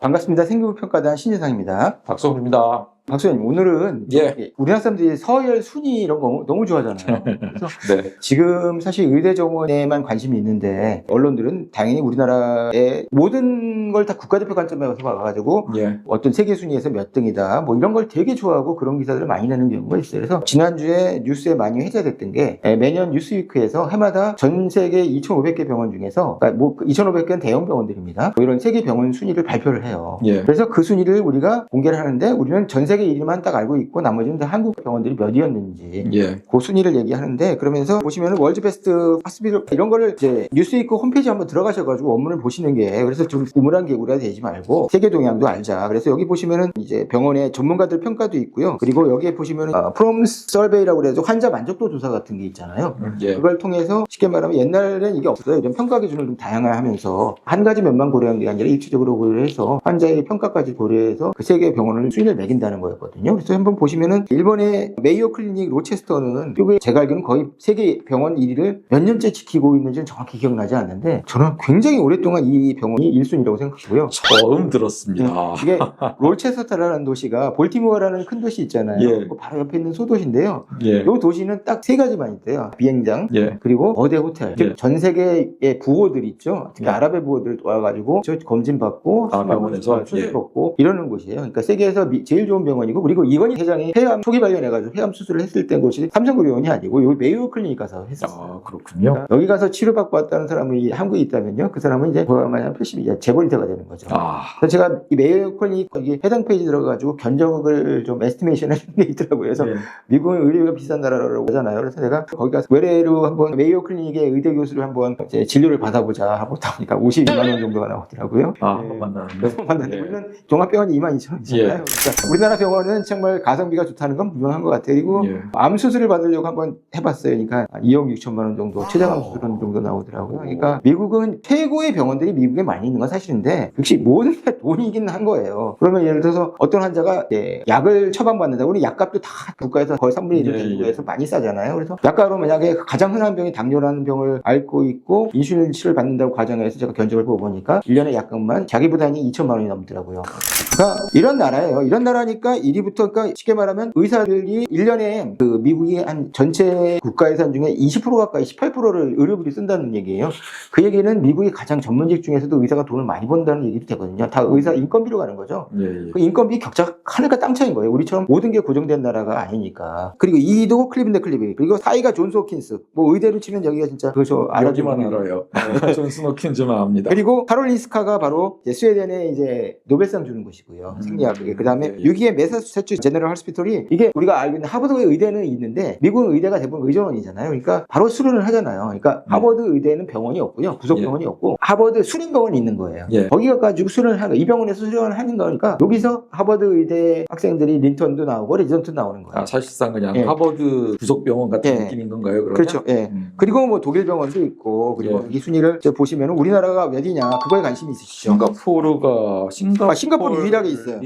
반갑습니다. 생기부평가단 신재상입니다. 박성훈입니다. 박수님, 오늘은 우리나라 사람들이 서열 순위 이런 거 너무 좋아하잖아요. 그래서 네. 지금 사실 의대 정원에만 관심이 있는데 언론들은 당연히 우리나라의 모든 걸 다 국가대표 관점에서 봐가지고 어떤 세계 순위에서 몇 등이다 뭐 이런 걸 되게 좋아하고 그런 기사들을 많이 내는 경우가 있어요. 그래서 지난주에 뉴스에 많이 회자됐던 게 매년 뉴스위크에서 해마다 전 세계 2,500개 병원 중에서 그러니까 뭐 2,500개는 대형 병원들입니다. 뭐 이런 세계 병원 순위를 발표를 해요. 그래서 그 순위를 우리가 공개를 하는데 우리는 전 세계 1위만 딱 알고 있고 나머지는 다 한국 병원들이 몇이었는지 그 순위를 얘기하는데, 그러면서 보시면은 월드 베스트 하스피tal 이런 거를 이제 뉴스위크 홈페이지 한번 들어가셔가지고 원문을 보시는 게, 그래서 좀 우물한 개구리가 되지 말고 세계 동향도 알자. 그래서 여기 보시면은 이제 병원의 전문가들 평가도 있고요. 그리고 여기에 보시면은 프롬스 서베이라고 그래서 환자 만족도 조사 같은 게 있잖아요. 그걸 통해서 쉽게 말하면 옛날에는 이게 없어요. 이런 평가 기준을 좀 다양화하면서 한 가지 면만 고려한 게 아니라 입체적으로 고려해서 환자의 평가까지 고려해서 그 세계 병원을 순위를 매긴다는 거였거든요. 그래서 한번 보시면은 일본의 메이오 클리닉 로체스터는 이게 제가 알기로는 거의 세계 병원 1위를 몇 년째 지키고 있는지는 정확히 기억나지 않는데 저는 굉장히 오랫동안 이 병원이 1순위라고 생각하고요. 처음 들었습니다. 이게 로체스터라는 도시가 볼티모어라는 큰 도시 있잖아요. 그 바로 옆에 있는 소도시인데요. 이 도시는 딱 세 가지만 있대요. 비행장, 그리고 거대 호텔, 전 세계의 부호들 있죠. 특히 아랍의 부호들 와가지고 검진받고 병원에서 수술 받고 이러는 곳이에요. 그러니까 세계에서 제일 좋은 병원이고, 그리고 이건희 회장이 폐암 초기 발견해가지고 폐암 수술을 했을 때 곳이 삼성구 병원이 아니고 여기 메이오 클리닉 가서 했었어요. 그렇군요. 그러니까 여기 가서 치료받고 왔다는 사람이 한국에 있다면요, 그 사람은 이제 만약 표심이 재벌리터가 되는 거죠. 그래서 제가 이 메이오 클리닉 거기 해당 페이지 들어가지고 견적을 좀 에스티메이션 해준 게 있더라고요. 그래서 미국은 의료가 비싼 나라라고 하잖아요. 그래서 제가 거기 가서 외래로 한번 메이오 클리닉의 의대 교수를 한번 이제 진료를 받아보자 하고 보니까 52만 원 정도가 나오더라고요. 한번 만나는데. 우리는 종합병원이 22,000원이잖아요. 그러니까 우리나라 병원은 정말 가성비가 좋다는 건 분명한 것 같아요. 그리고 암 수술을 받으려고 한번 해봤어요. 그러니까 2억 6천만 원 정도, 최저암 수술은 정도 나오더라고요. 그러니까 미국은 최고의 병원들이 미국에 많이 있는 건 사실인데 역시 모든 게 돈이긴 한 거예요. 그러면 예를 들어서 어떤 환자가 약을 처방받는다. 우리 약값도 다 국가에서 거의 3분의 1을 정부에서 많이 싸잖아요. 그래서 약가로 만약에 가장 흔한 병이 당뇨라는 병을 앓고 있고 인슐린 치료를 받는다고 가정해서 제가 견적을 보니까 1년에 약값만 자기 부담이 2천만 원이 넘더라고요. 그러니까 이런 나라예요. 이런 나라니까 1위부터, 그러니까 쉽게 말하면 의사들이 1년에 그 미국이 한 전체 국가 예산 중에 20% 가까이 18%를 의료비를 쓴다는 얘기예요. 그 얘기는 미국이 가장 전문직 중에서도 의사가 돈을 많이 번다는 얘기도 되거든요. 다 의사 인건비로 가는 거죠. 그 인건비 격차가 하늘과 땅 차이인 거예요. 우리처럼 모든 게 고정된 나라가 아니니까. 그리고 2위도 클리븐드 클리브, 그리고 4위가 존스 호킨스. 뭐 의대로 치면 여기가 진짜 그저 여기만 알아요. 존스 호킨즈만 압니다. 그리고 카롤린스카가 바로 이제 스웨덴에 이제 노벨상 주는 곳이고요. 생리학에. 그 다음에 6위의 매사추세츠 제너럴 호스피털이, 이게 우리가 알고 있는 하버드 의대는 있는데 미국은 의대가 대부분 의전원이잖아요. 그러니까 바로 수련을 하잖아요. 그러니까 하버드 의대는 병원이 없고요. 부속 병원이 없고 하버드 수련병원이 있는 거예요. 거기가 가지고 수련을 하는, 이 병원에서 수련을 하는 거니까 여기서 하버드 의대 학생들이 린턴도 나오고 리전트 나오는 거예요. 사실상 그냥 하버드 부속 병원 같은 느낌인 건가요? 그러면? 그렇죠. 그리고 뭐 독일 병원도 있고, 그리고 이 순위를 보시면 우리나라가 몇이냐 그거에 관심이 있으시죠? 싱가포르 유일하게 있어요.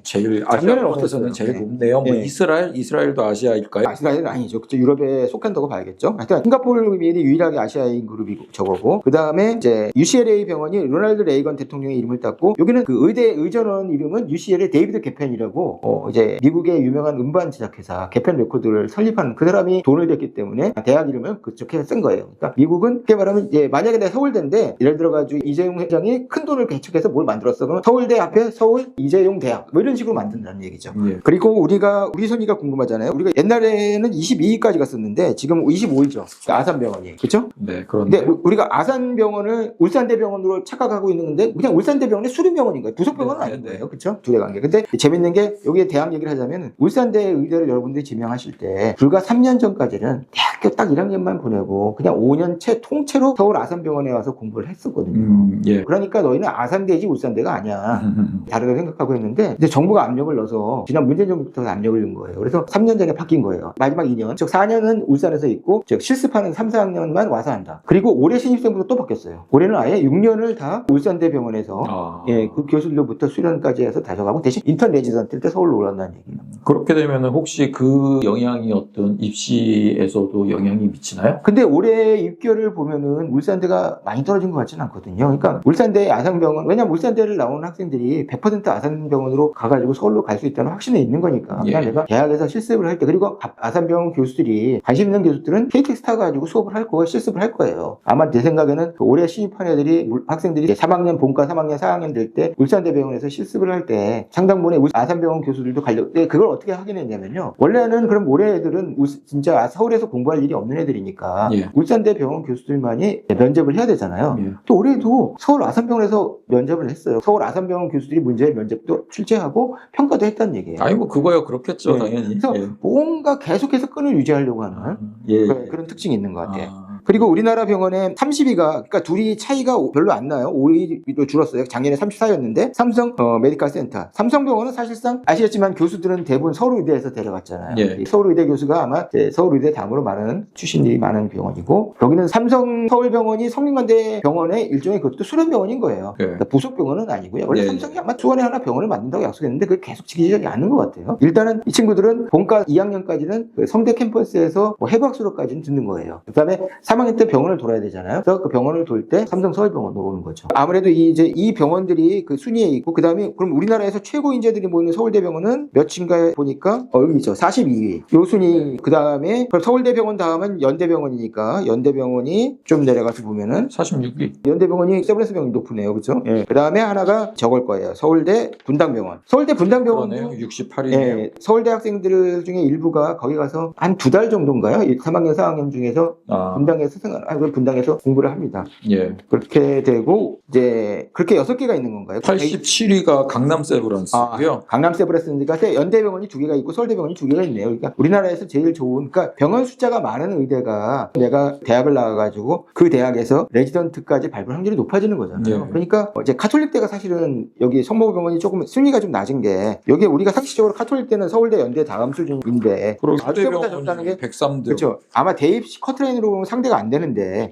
제일 아시아권에서는 제일 높네요. 뭐 이스라엘도 아시아일까요? 이스라엘은 아니죠. 그쵸, 유럽에 속한다고 봐야겠죠. 하여튼 싱가포르 이 유일하게 아시아인 그룹이고 저거고, 그 다음에 이제 UCLA 병원이 로널드 레이건 대통령의 이름을 땄고, 여기는 그 의대 의전원 이름은 UCLA 데이비드 게펜이라고 이제 미국의 유명한 음반 제작회사 게펜 레코드를 설립한 그 사람이 돈을 댔기 때문에 대학 이름을 그쪽 해서 쓴 거예요. 그러니까 미국은 그렇게 말하면 이제 만약에 내가 서울대인데 예를 들어가지고 이재용 회장이 큰 돈을 개척해서 뭘 만들었어. 그러면 서울대 앞에 서울 이재용 대학 뭐 이런 식으로 만든다는 얘기죠. 그리고 우리 순위가 궁금하잖아요. 우리가 옛날에는 22위까지 갔었는데 지금 25위죠. 아산병원이. 그렇죠? 네, 그런데 우리가 아산병원을 울산대병원으로 착각하고 있는 건데 그냥 울산대병원이 수련병원인 거예요. 부속병원은 아닌 거예요. 그렇죠? 두 개 관계. 근데 재밌는 게 여기에 대학 얘기를 하자면 울산대 의대를 여러분들이 지명하실 때 불과 3년 전까지는 대학교 딱 1학년만 보내고 그냥 5년 통째로 서울 아산병원에 와서 공부를 했었거든요. 그러니까 너희는 아산대지 울산대가 아니야. 다른 생각하고 했는데 이제 정부가 압력을 넣어서 지난 문재인 정부부터 압력을 넣은 거예요. 그래서 3년 전에 바뀐 거예요. 마지막 2년, 즉 4년은 울산에서 있고 즉 실습하는 3, 4학년만 와서 한다. 그리고 올해 신입생부터 또 바뀌었어요. 올해는 아예 6년을 다 울산대병원에서 그 교수들로부터 수련까지 해서 다져가고 대신 인턴 레지던트 때 서울로 올라온다는 얘기예요. 그렇게 되면 혹시 그 영향이 어떤 입시에서도 영향이 미치나요? 근데 올해 입결을 보면은 울산대가 많이 떨어진 것 같지는 않거든요. 그러니까 울산대 아산병원, 왜냐면 울산대를 나오는 학생들이 100% 아산병원으로 가가지고 서울로 갈 수 있다는 확신이 있는 거니까. 그냥 내가 대학에서 실습을 할 때, 그리고 아산병원 교수들이, 관심 있는 교수들은 KTX 타가지고 수업을 할 거고 실습을 할 거예요. 아마 내 생각에는 올해 신입한 애들이, 학생들이 3학년 본과 3학년 4학년 될 때 울산대병원에서 실습을 할 때 상당분의 아산병원 교수들도 가려고, 그걸 어떻게 확인했냐면요. 원래는 그럼 올해 애들은 진짜 서울에서 공부할 일이 없는 애들이니까 울산대 병원 교수들만이 면접을 해야 되잖아요. 또 올해도 서울 아산병원에서 면접을 했어요. 서울 아산병원 교수들이 문제의 면접도 출제하고 평가도 했다는 얘기예요. 아니 뭐 그거야 그렇겠죠. 당연히. 그래서 뭔가 계속해서 끈을 유지하려고 하는 그런 특징이 있는 것 같아요. 그리고 우리나라 병원에 32가, 그러니까 둘이 차이가 별로 안 나요. 5위로 줄었어요. 작년에 34였는데 삼성 메디컬 센터. 삼성병원은 사실상 아시겠지만 교수들은 대부분 서울의대에서 데려갔잖아요. 서울의대 교수가 아마 서울의대 다음으로 많은 출신들이 많은 병원이고, 여기는 삼성 서울병원이 성균관대 병원의 일종의 그것도 수련병원인 거예요. 그러니까 부속병원은 아니고요. 원래 삼성이 아마 수원에 하나 병원을 만든다고 약속했는데 그게 계속 지키지 않는 것 같아요. 일단은 이 친구들은 본과 2학년까지는 그 성대 캠퍼스에서 뭐 해부학수로까지는 듣는 거예요. 그 다음에 3학년 때 병원을 돌아야 되잖아요. 그래서 그 병원을 돌 때 삼성 서울병원으로 오는 거죠. 아무래도 이 병원들이 그 순위에 있고, 그 다음에 그럼 우리나라에서 최고 인재들이 모이는 서울대병원은 몇인가 보니까 여기 있죠. 42위. 요 순위. 그 다음에 서울대병원 다음은 연대병원이니까 연대병원이 좀 내려가서 보면은 46위. 연대병원이 세브란스 병원이 높으네요. 그렇죠? 그 다음에 하나가 저걸 거예요. 서울대 분당병원. 서울대 분당병원도 68위네요. 서울대 학생들 중에 일부가 거기 가서 한 2달 정도인가요? 3학년, 4학년 중에서 분당에서 공부를 합니다. 그렇게 되고 이제 그렇게 6개가 있는 건가요? 87위가 강남 세브란스고요. 강남 세브란스니까 연대병원이 2개가 있고 서울대병원이 2개가 있네요. 그러니까 우리나라에서 제일 좋은, 그러니까 병원 숫자가 많은 의대가 내가 대학을 나와가지고 그 대학에서 레지던트까지 밟을 확률이 높아지는 거잖아요. 그러니까 이제 카톨릭대가 사실은 여기 성모병원이 조금 순위가 좀 낮은 게, 여기 우리가 상식적으로 카톨릭대는 서울대, 연대 다음 수준인데 서울대보다 좋다는 게 103등. 그렇죠. 아마 대입 커트라인으로 보면 상대가 안 되는데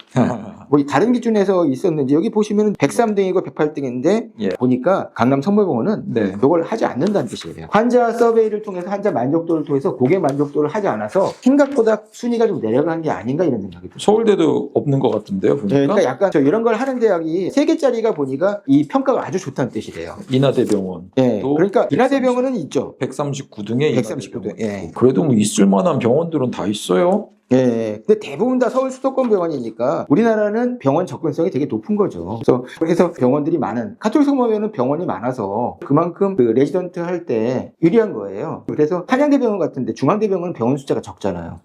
뭐 다른 기준에서 있었는지 여기 보시면 103등이고 108등인데 보니까 강남 성모병원은 이걸 하지 않는다는 뜻이에요. 환자 서베이를 통해서 환자 만족도를 통해서 고객 만족도를 하지 않아서 생각보다 순위가 좀 내려간 게 아닌가 이런 생각이 들어요. 서울대도 없는 것 같은데요. 보니까. 그러니까 약간 이런 걸 하는 대학이 3개짜리가 보니까 이 평가가 아주 좋다는 뜻이래요. 인하대병원. 그러니까 인하대병원은 있죠. 139등에 139등. 그래도 뭐 있을 만한 병원들은 다 있어요. 근데 대부분 다 서울 수도권 병원이니까 우리나라는 병원 접근성이 되게 높은 거죠. 그래서 병원들이 많은, 카톨릭 성모병원은 병원이 많아서 그만큼 그 레지던트 할 때 유리한 거예요. 그래서 한양대병원 같은데 중앙대병원은 병원 숫자가 적잖아요.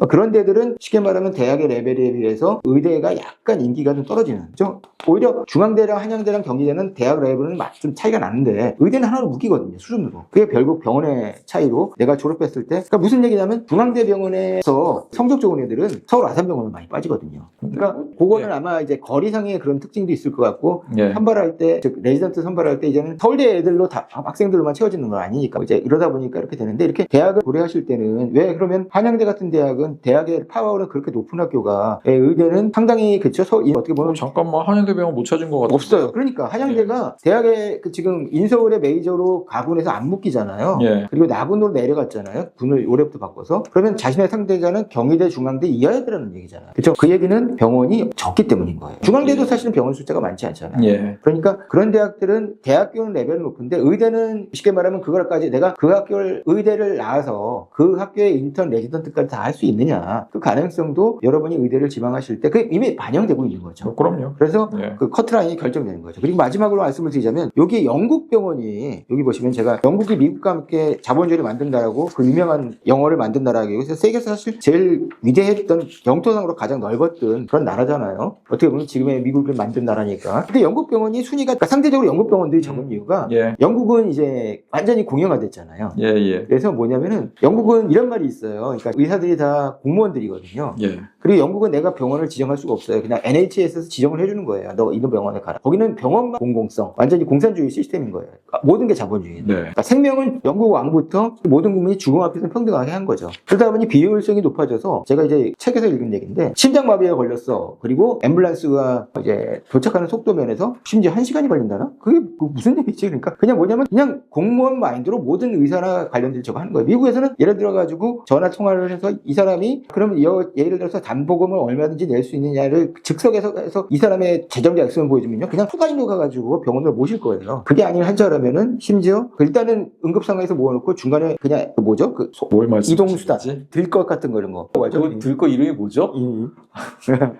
그런 데들은 쉽게 말하면 대학의 레벨에 비해서 의대가 약간 인기가 좀 떨어지는 거죠. 오히려 중앙대랑 한양대랑 경기대는 대학 레벨은 좀 차이가 나는데 의대는 하나로 묶이거든요, 수준으로. 그게 결국 병원의 차이로 내가 졸업했을 때, 그러니까 무슨 얘기냐면 중앙대병원에서 성적 좋은 애들은 서울 아산병원을 많이 빠지거든요. 그러니까 그거는 아마 이제 거리상의 그런 특징도 있을 것 같고, 선발할 때, 즉 레지던트 선발할 때 이제는 서울대 애들로 다 학생들로만 채워지는 건 아니니까 이제 이러다 보니까 이렇게 되는데, 이렇게 대학을 고려하실 때는 왜 그러면 한양대 같은 대학은 대학의 파워는 그렇게 높은 학교가 의대는 상당히 그쵸? 어떻게 보면 잠깐만 한양대병원 못 찾은 것 같아요. 없어요. 그러니까 한양대가 대학의 지금 인서울의 메이저로 가군에서 안 묶이잖아요. 그리고 나군으로 내려갔잖아요. 군을 올해부터 바꿔서. 그러면 자신의 상대자는 경희대, 중앙대 이하여대라는 얘기잖아요. 그렇죠? 그 얘기는 병원이 적기 때문인 거예요. 중앙대도 사실은 병원 숫자가 많지 않잖아요. 그러니까 그런 대학들은 대학교는 레벨은 높은데 의대는 쉽게 말하면 그걸까지 내가 그 학교를 의대를 나와서 그 학교의 인턴 레지던트까지 다 할 수 있느냐, 그 가능성도 여러분이 의대를 지망하실 때 그게 이미 반영되고 있는 거죠. 그럼요. 그래서 그 커트라인이 결정되는 거죠. 그리고 마지막으로 말씀을 드리자면 여기 영국 병원이, 여기 보시면 제가 영국이 미국과 함께 자본주의를 만든다라고 그 유명한 영어를 만든다라고 해서 세계에서 사실 제일 위대했던 영토상으로 가장 넓었던 그런 나라잖아요. 어떻게 보면 지금의 미국을 만든 나라니까. 근데 영국 병원이 순위가 그러니까 상대적으로 영국 병원들이 적은 이유가 예. 영국은 이제 완전히 공영화됐잖아요. 예, 예. 그래서 뭐냐면은 영국은 이런 말이 있어요. 그러니까 의사들이 다 공무원들이거든요. 예. 그리고 영국은 내가 병원을 지정할 수가 없어요. 그냥 NHS에서 지정을 해주는 거예요. 너 이놈 병원에 가라. 거기는 병원만 공공성, 완전히 공산주의 시스템인 거예요. 그러니까 모든 게 자본주의예요. 네. 그러니까 생명은 영국 왕부터 모든 국민이 죽음 앞에서 평등하게 한 거죠. 그러다 보니 비효율성이 높아져서 제가 이제 책에서 읽은 얘기인데 심장마비에 걸렸어. 그리고 앰뷸런스가 이제 도착하는 속도 면에서 심지어 1시간이 걸린다나? 그게 무슨 얘기지? 그러니까 그냥 뭐냐면 그냥 공무원 마인드로 모든 의사나 관련된 저거 하는 거예요. 미국에서는 예를 들어가지고 전화 통화를 해서 이 사람이 그러면 예를 들어서 담보금을 얼마든지 낼 수 있느냐를 즉석에서 해서 이 사람의 재정자 액수를 보여주면요. 그냥 수가인로 가가지고 병원으로 모실 거예요. 그게 아니면 한자라면은 심지어 일단은 응급 상황에서 모아놓고 중간에 그냥 뭐죠? 뭘 이동수단, 말씀하시지? 들것 같은 거 이런 거. 그 들거 이름이 뭐죠?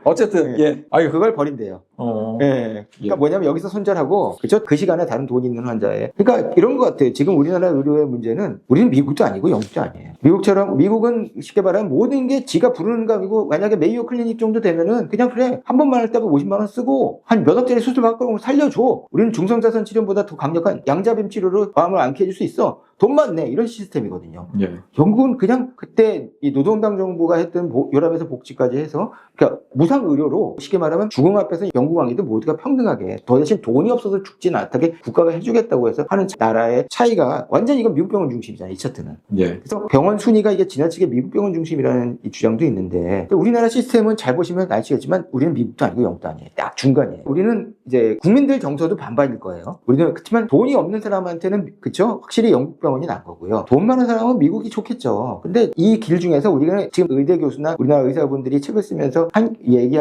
어쨌든 예. 아유 그걸 버린대요. 예. 그러니까 뭐냐면 여기서 손절하고 그죠? 그 시간에 다른 돈 있는 환자에. 그러니까 이런 것 같아요. 지금 우리나라 의료의 문제는 우리는 미국도 아니고 영국도 아니에요. 미국은 쉽게 말하면 모든 게 지가 부르는 값이고 만약에 메이오 클리닉 정도 되면은 그냥 그래 한 번만 할 때면 50만 원 쓰고 한 몇 억짜리 수술 받고 살려줘. 우리는 중성자선 치료보다 더 강력한 양자빔 치료로 마음을 안게 해줄 수 있어. 돈만 내 이런 시스템이거든요. 예. 영국은 그냥 그때 이 노동당 정부가 했던 요람에서 복지까지 해서 그러니까 무상 의료로 쉽게 말하면 죽음 앞에서 영국 왕이도 모두가 평등하게 더 대신 돈이 없어서 죽진 않게 국가가 해주겠다고 해서 하는 나라의 차이가 완전히 이건 미국 병원 중심이잖아요. 이 차트는. 예. 그래서 병원 순위가 이게 지나치게 미국 병원 중심이라는 이 주장도 있는데 우리나라 시스템은 잘 보시면 아시겠지만 우리는 미국도 아니고 영국도 아니에요. 딱 중간이에요. 우리는 이제 국민들 정서도 반반일 거예요. 우리는 그렇지만 돈이 없는 사람한테는 그쵸? 확실히 영국 병원이 난 거고요. 돈 많은 사람은 미국이 좋겠죠. 근데 이 길 중에서 우리가 지금 의대 교수나 우리나라 의사분들이 책을 쓰면서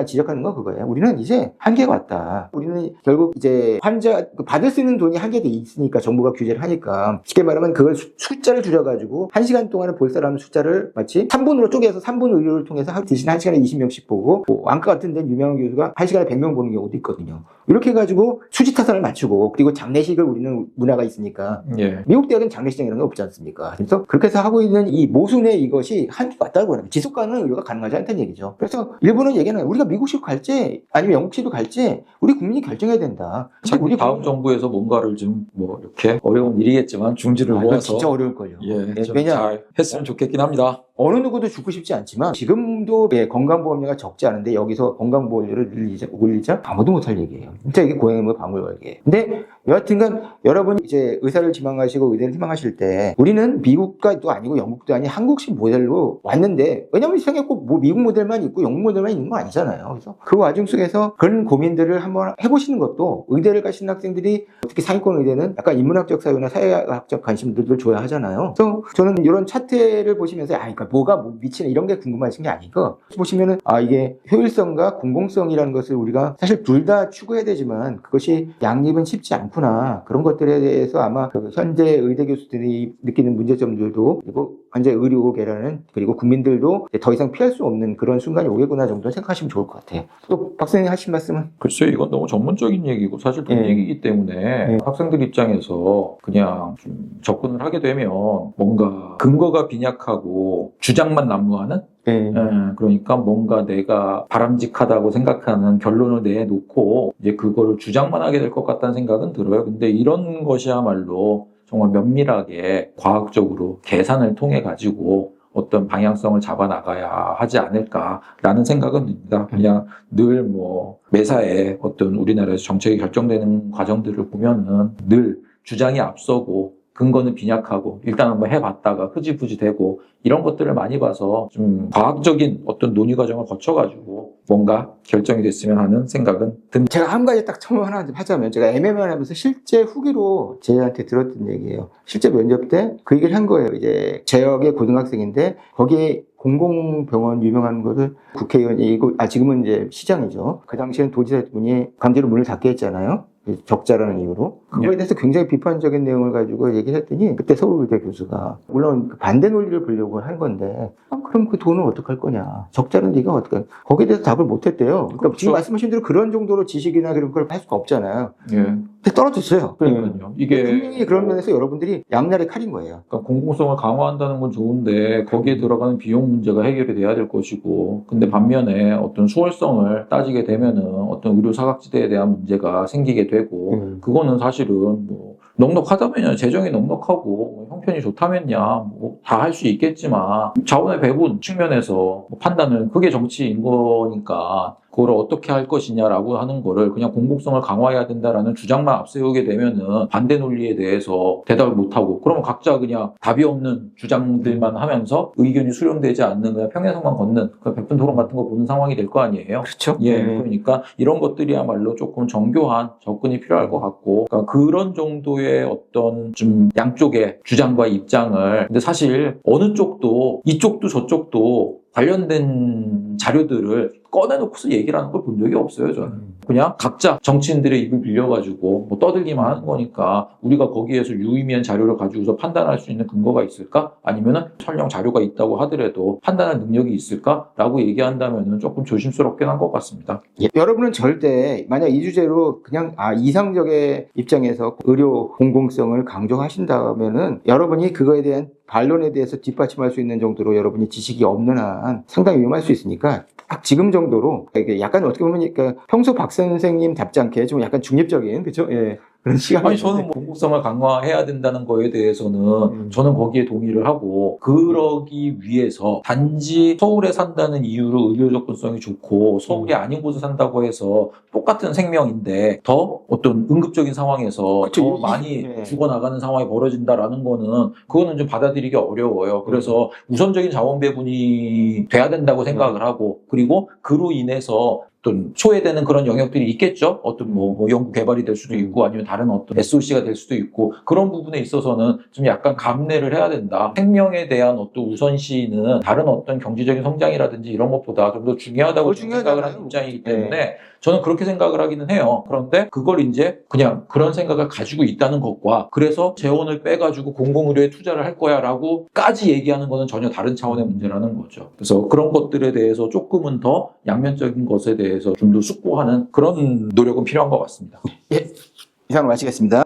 지적하는 건 그거예요. 우리는 이제 한계가 왔다. 우리는 결국 이제 환자 받을 수 있는 돈이 한계돼 있으니까 정부가 규제를 하니까 쉽게 말하면 그걸 숫자를 줄여가지고 1시간 동안에 볼 사람 숫자를 마치 3분으로 쪼개서 3분 의료를 통해서 대신 1시간에 20명씩 보고 뭐 안과 같은 데는 유명한 교수가 1시간에 100명 보는 경우도 있거든요. 이렇게 해가지고 수지타산을 맞추고 그리고 장례식을 우리는 문화가 있으니까 예. 미국 대학은 장례식장 이런 게 없지 않습니까? 그래서 그렇게 해서 하고 있는 이 모순의 이것이 한계가 왔다고 하는 지속 가능한 의료가 가능하지 않다는 얘기죠. 그래서 일본은 얘기하는 우리가 미국식 갈지 아니면 영국식으로 갈지 우리 국민이 결정해야 된다. 우리 다음 정부에서 뭔가를 좀 뭐 이렇게 어려운 일이겠지만 중지를 모아서 진짜 어려울걸요. 예, 좀 왜냐 잘 했으면 좋겠긴 합니다. 어느 누구도 죽고 싶지 않지만 지금도 건강보험료가 적지 않은데 여기서 건강보험료를 올리자 아무도 못할 얘기예요. 진짜 이게 고행의 박물관이에요. 근데 여하튼간 여러분이 이제 의사를 지망하시고 의대를 희망하실 때 우리는 미국도 아니고 영국도 아닌 한국식 모델로 왔는데 왜냐면 세상에 꼭 뭐 미국 모델만 있고 영국 모델만 있는 거 아니잖아요. 그래서 그 와중 속에서 그런 고민들을 한번 해보시는 것도 의대를 가시는 학생들이 특히 상위권 의대는 약간 인문학적 사유나 사회학적 관심들을 줘야 하잖아요. 그래서 저는 이런 차트를 보시면서 그러니까 뭐가 미치는 이런 게 궁금하신 게 아니고 보시면은 이게 효율성과 공공성이라는 것을 우리가 사실 둘 다 추구해야 되지만 그것이 양립은 쉽지 않구나. 그런 것들에 대해서 아마 현재 의대 교수들이 느끼는 문제점들도 그리고 현재 의료계라는 그리고 국민들도 더 이상 피할 수 없는 그런 순간이 오겠구나 정도 생각하시면 좋을 것 같아요. 또 박사님 하신 말씀은? 글쎄요, 이건 너무 전문적인 얘기고 사실 돈 얘기이기 때문에 학생들 입장에서 그냥 좀 접근을 하게 되면 뭔가 근거가 빈약하고 주장만 난무하는 그러니까 뭔가 내가 바람직하다고 생각하는 결론을 내놓고 이제 그거를 주장만 하게 될 것 같다는 생각은 들어요. 근데 이런 것이야말로 정말 면밀하게 과학적으로 계산을 통해 가지고 어떤 방향성을 잡아 나가야 하지 않을까라는 생각은 듭니다. 그냥 늘 뭐 매사에 어떤 우리나라에서 정책이 결정되는 과정들을 보면은 늘 주장이 앞서고 근거는 빈약하고 일단 한번 해봤다가 흐지부지 되고 이런 것들을 많이 봐서 좀 과학적인 어떤 논의 과정을 거쳐가지고 뭔가 결정이 됐으면 하는 생각은 듭니다. 제가 한 가지 딱 첨언 하나 하자면 제가 MMR 하면서 실제 후기로 제한테 들었던 얘기예요. 실제 면접 때 그 얘기를 한 거예요. 이제 제역의 고등학생인데 거기에 공공병원 유명한 것을 국회의원이고 지금은 이제 시장이죠. 그 당시에는 도지사분이 강제로 문을 닫게 했잖아요. 적자라는 이유로. 그거에 대해서 굉장히 비판적인 내용을 가지고 얘기를 했더니 그때 서울의대 교수가 물론 반대 논리를 보려고 한 건데 그럼 그 돈은 어떡할 거냐. 적자는 네가 어떡할 거기에 대해서 답을 못 했대요. 그러니까 그렇죠. 지금 말씀하신 대로 그런 정도로 지식이나 그런 걸 할 수가 없잖아요. 예. 근데 떨어졌어요. 그러니까요. 이게 분명히 그런 면에서 여러분들이 양날의 칼인 거예요. 그러니까 공공성을 강화한다는 건 좋은데 거기에 들어가는 비용 문제가 해결이 돼야 될 것이고 근데 반면에 어떤 수월성을 따지게 되면은 어떤 의료 사각지대에 대한 문제가 생기게 되고 그거는 사실은 뭐 넉넉하다면야 재정이 넉넉하고 뭐 형편이 좋다면야 뭐 다 할 수 있겠지만 자원의 배분 측면에서 뭐 판단은 그게 정치인 거니까 그걸 어떻게 할 것이냐라고 하는 거를 그냥 공공성을 강화해야 된다라는 주장만 앞세우게 되면은 반대 논리에 대해서 대답을 못하고 그러면 각자 그냥 답이 없는 주장들만 하면서 의견이 수렴되지 않는 그냥 평행선만 걷는 그 백분 토론 같은 거 보는 상황이 될 거 아니에요. 그렇죠. 예, 그러니까 이런 것들이야말로 조금 정교한 접근이 필요할 것 같고 그러니까 그런 정도의 어떤 좀 양쪽의 주장과 입장을 근데 사실 어느 쪽도 이쪽도 저쪽도 관련된 자료들을 꺼내놓고서 얘기를 하는 걸 본 적이 없어요, 저는. 그냥 각자 정치인들의 입을 빌려가지고 뭐 떠들기만 하는 거니까 우리가 거기에서 유의미한 자료를 가지고서 판단할 수 있는 근거가 있을까? 아니면은 설령 자료가 있다고 하더라도 판단할 능력이 있을까? 라고 얘기한다면은 조금 조심스럽긴 한 것 같습니다. 예, 여러분은 절대 만약 이 주제로 그냥 이상적의 입장에서 의료 공공성을 강조하신다면은 여러분이 그거에 대한 반론에 대해서 뒷받침할 수 있는 정도로 여러분이 지식이 없는 한 상당히 위험할 수 있으니까 딱 지금 정도로 이게 약간 어떻게 보면 그러니까 평소 박 선생님답지 않게 좀 약간 중립적인 그죠? 예. 그런 시각. 아니 저는 뭐 공공성을 강화해야 된다는 거에 대해서는 저는 거기에 동의를 하고 그러기 위해서 단지 서울에 산다는 이유로 의료 접근성이 좋고 서울이 아닌 곳에 산다고 해서 똑같은 생명인데 더 어떤 응급적인 상황에서 그쵸, 더 많이 죽어나가는 상황이 벌어진다라는 거는 그거는 좀 받아들이기 어려워요. 그래서 우선적인 자원 배분이 돼야 된다고 생각을 하고 그리고 그로 인해서 어떤 소외되는 그런 영역들이 있겠죠. 어떤 뭐 연구 개발이 될 수도 있고 아니면 다른 어떤 SOC가 될 수도 있고 그런 부분에 있어서는 좀 약간 감내를 해야 된다. 생명에 대한 어떤 우선시는 다른 어떤 경제적인 성장이라든지 이런 것보다 좀 더 중요하다고 생각을 하는 입장이기 때문에 저는 그렇게 생각을 하기는 해요. 그런데 그걸 이제 그냥 그런 생각을 가지고 있다는 것과 그래서 재원을 빼가지고 공공의료에 투자를 할 거야라고까지 얘기하는 거는 전혀 다른 차원의 문제라는 거죠. 그래서 그런 것들에 대해서 조금은 더 양면적인 것에 대해서 좀 더 숙고하는 그런 노력은 필요한 것 같습니다. 예, 이상으로 마치겠습니다.